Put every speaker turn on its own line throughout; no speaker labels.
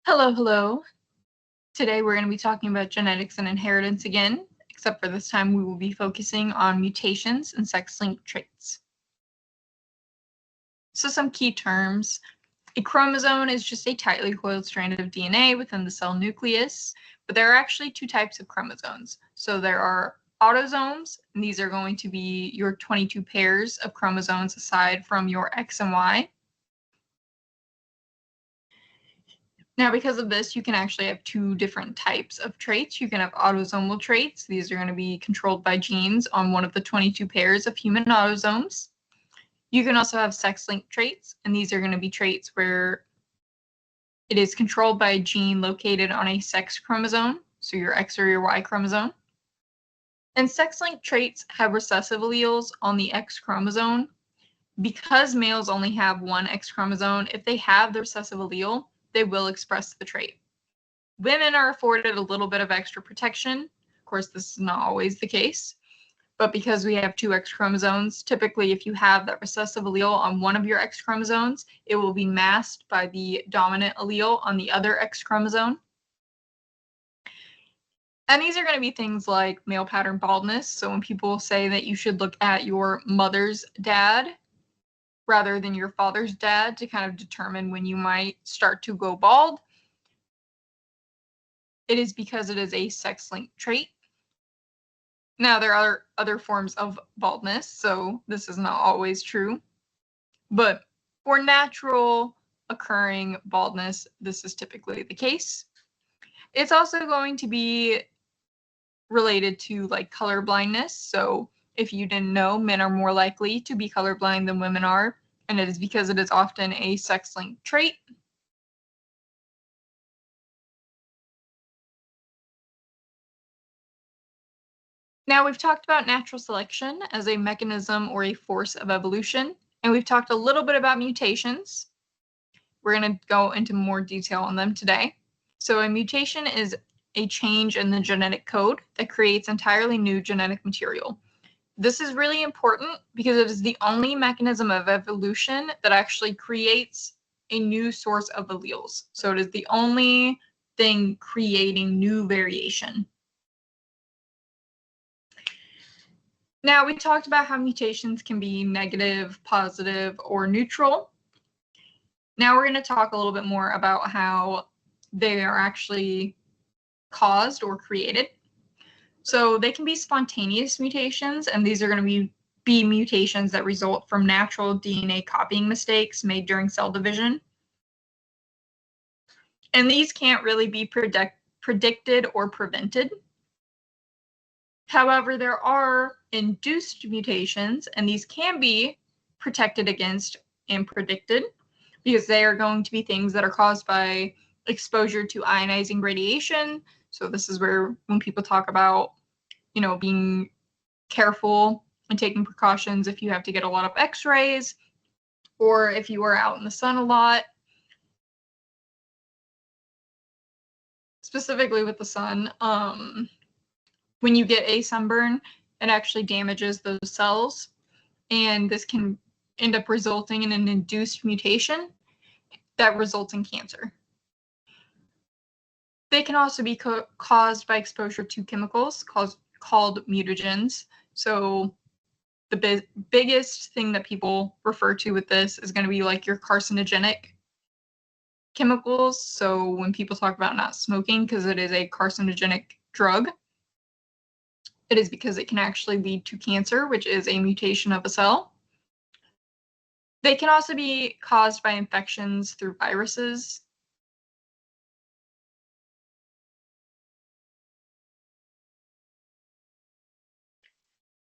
Hello, hello. Today we're going to be talking about genetics and inheritance again, except for this time we will be focusing on mutations and sex-linked traits. So some key terms. A chromosome is just a tightly coiled strand of DNA within the cell nucleus, but there are actually two types of chromosomes. So there are autosomes, and these are going to be your 22 pairs of chromosomes aside from your X and Y. Now, because of this, you can actually have two different types of traits. You can have autosomal traits. These are going to be controlled by genes on one of the 22 pairs of human autosomes. You can also have sex-linked traits, and these are going to be traits where it is controlled by a gene located on a sex chromosome, so your X or your Y chromosome. And sex-linked traits have recessive alleles on the X chromosome. Because males only have one X chromosome, if they have the recessive allele, they will express the trait. Women are afforded a little bit of extra protection. Of course, this is not always the case, but because we have two X chromosomes, typically if you have that recessive allele on one of your X chromosomes, it will be masked by the dominant allele on the other X chromosome. And these are going to be things like male pattern baldness. So when people say that you should look at your mother's dad rather than your father's dad to kind of determine when you might start to go bald, it is because it is a sex-linked trait. Now, there are other forms of baldness, so this is not always true. But for natural occurring baldness, this is typically the case. It's also going to be related to like color blindness. So if you didn't know, men are more likely to be colorblind than women are, and it is because it is often a sex-linked trait. Now, we've talked about natural selection as a mechanism or a force of evolution, and we've talked a little bit about mutations. We're going to go into more detail on them today. So a mutation is a change in the genetic code that creates entirely new genetic material. This is really important because it is the only mechanism of evolution that actually creates a new source of alleles. So it is the only thing creating new variation. Now, we talked about how mutations can be negative, positive, or neutral. Now we're going to talk a little bit more about how they are actually caused or created. So they can be spontaneous mutations, and these are going to be mutations that result from natural DNA copying mistakes made during cell division. And these can't really be predicted or prevented. However, there are induced mutations, and these can be protected against and predicted because they are going to be things that are caused by exposure to ionizing radiation. So this is where when people talk about, being careful and taking precautions if you have to get a lot of x-rays or if you are out in the sun a lot. Specifically with the sun, when you get a sunburn, it actually damages those cells, and this can end up resulting in an induced mutation that results in cancer. They can also be caused by exposure to chemicals called mutagens. So the biggest thing that people refer to with this is going to be like your carcinogenic chemicals. So when people talk about not smoking because it is a carcinogenic drug, it is because it can actually lead to cancer, which is a mutation of a cell. They can also be caused by infections through viruses.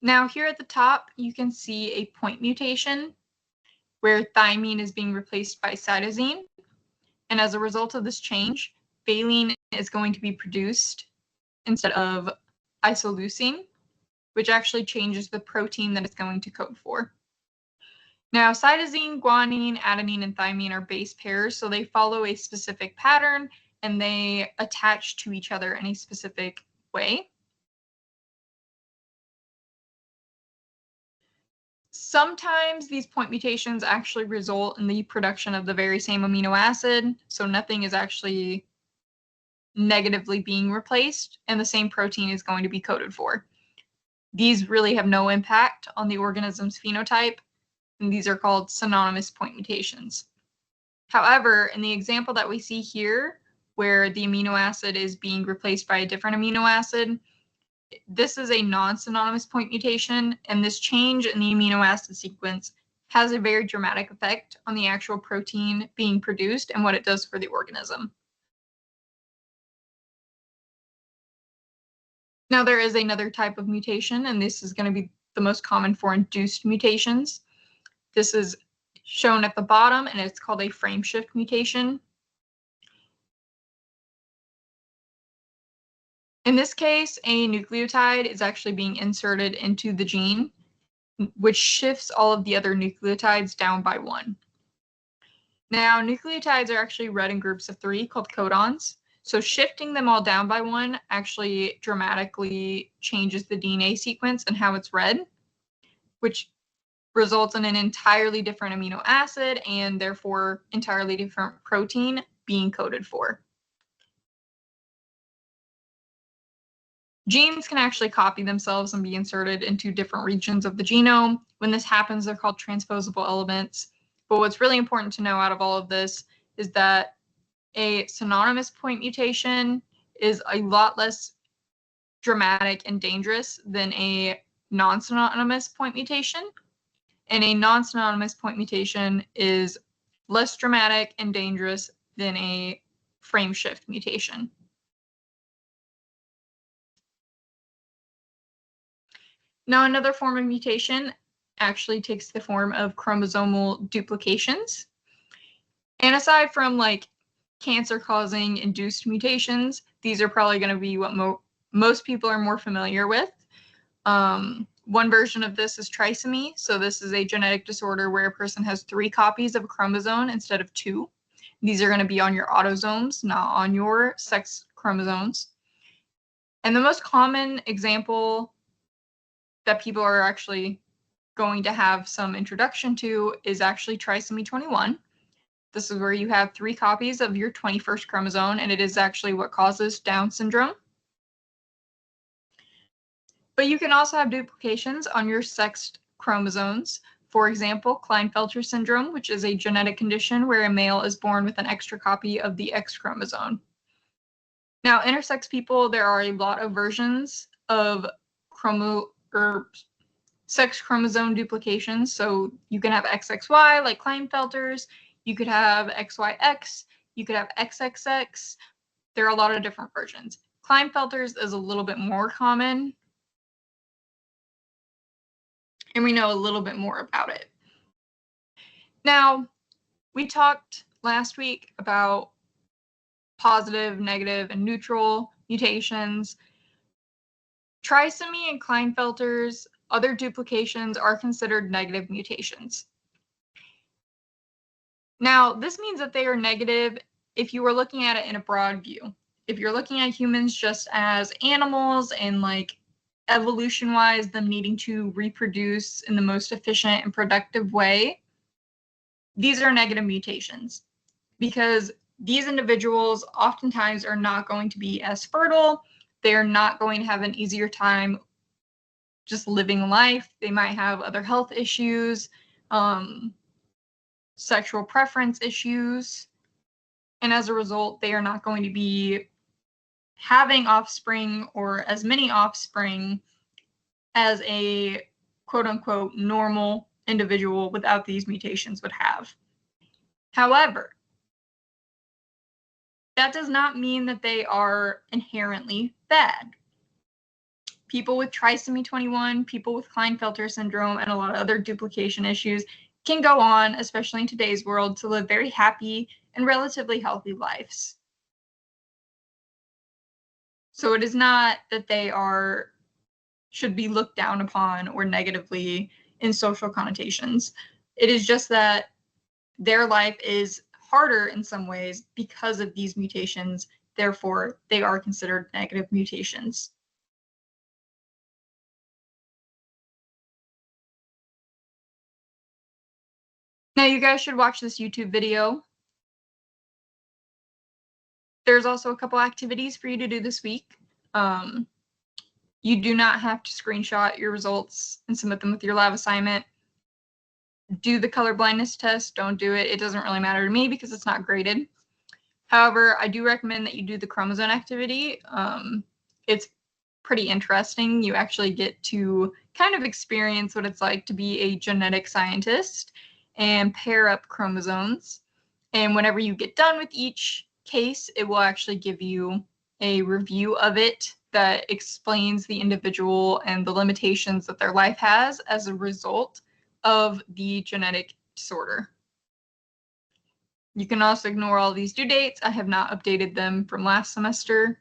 Now here at the top, you can see a point mutation where thymine is being replaced by cytosine. And as a result of this change, valine is going to be produced instead of isoleucine, which actually changes the protein that it's going to code for. Now, cytosine, guanine, adenine, and thymine are base pairs, so they follow a specific pattern and they attach to each other in a specific way. Sometimes these point mutations actually result in the production of the very same amino acid, so nothing is actually negatively being replaced, and the same protein is going to be coded for. These really have no impact on the organism's phenotype, and these are called synonymous point mutations. However, in the example that we see here, where the amino acid is being replaced by a different amino acid, this is a non-synonymous point mutation, and this change in the amino acid sequence has a very dramatic effect on the actual protein being produced and what it does for the organism. Now, there is another type of mutation, and this is going to be the most common for induced mutations. This is shown at the bottom, and it's called a frame shift mutation. In this case, a nucleotide is actually being inserted into the gene, which shifts all of the other nucleotides down by one. Now, nucleotides are actually read in groups of 3 called codons. So shifting them all down by one actually dramatically changes the DNA sequence and how it's read, which results in an entirely different amino acid and therefore entirely different protein being coded for. Genes can actually copy themselves and be inserted into different regions of the genome. When this happens, they're called transposable elements. But what's really important to know out of all of this is that a synonymous point mutation is a lot less dramatic and dangerous than a non-synonymous point mutation. And a non-synonymous point mutation is less dramatic and dangerous than a frame shift mutation. Now, another form of mutation actually takes the form of chromosomal duplications. And aside from like cancer-causing induced mutations, these are probably going to be what most people are more familiar with. One version of this is trisomy. So this is a genetic disorder where a person has 3 copies of a chromosome instead of 2. These are going to be on your autosomes, not on your sex chromosomes. And the most common example that people are actually going to have some introduction to is actually trisomy 21. This is where you have 3 copies of your 21st chromosome, and it is actually what causes Down syndrome. But you can also have duplications on your sexed chromosomes. For example, Klinefelter syndrome, which is a genetic condition where a male is born with an extra copy of the X chromosome. Now, intersex people, there are a lot of versions of sex chromosome duplications. So you can have XXY like Klinefelter's, you could have XYX, you could have XXX. There are a lot of different versions. Klinefelter's is a little bit more common, and we know a little bit more about it. Now, we talked last week about positive, negative, and neutral mutations. Trisomy and Klinefelter's other duplications are considered negative mutations. Now, this means that they are negative if you were looking at it in a broad view. If you're looking at humans just as animals and like evolution-wise, them needing to reproduce in the most efficient and productive way, these are negative mutations because these individuals oftentimes are not going to be as fertile. They're not going to have an easier time just living life. They might have other health issues, sexual preference issues, and as a result, they are not going to be having offspring or as many offspring as a quote-unquote normal individual without these mutations would have. However, that does not mean that they are inherently bad. People with trisomy 21, people with Klinefelter syndrome, and a lot of other duplication issues can go on, especially in today's world, to live very happy and relatively healthy lives. So it is not that they should be looked down upon or negatively in social connotations. It is just that their life is harder in some ways because of these mutations. Therefore, they are considered negative mutations. Now you guys should watch this YouTube video. There's also a couple activities for you to do this week. You do not have to screenshot your results and submit them with your lab assignment. Do the color blindness test. Don't do it. It doesn't really matter to me because it's not graded. However, I do recommend that you do the chromosome activity. It's pretty interesting. You actually get to kind of experience what it's like to be a genetic scientist and pair up chromosomes. And whenever you get done with each case, it will actually give you a review of it that explains the individual and the limitations that their life has as a result of the genetic disorder. You can also ignore all these due dates. I have not updated them from last semester.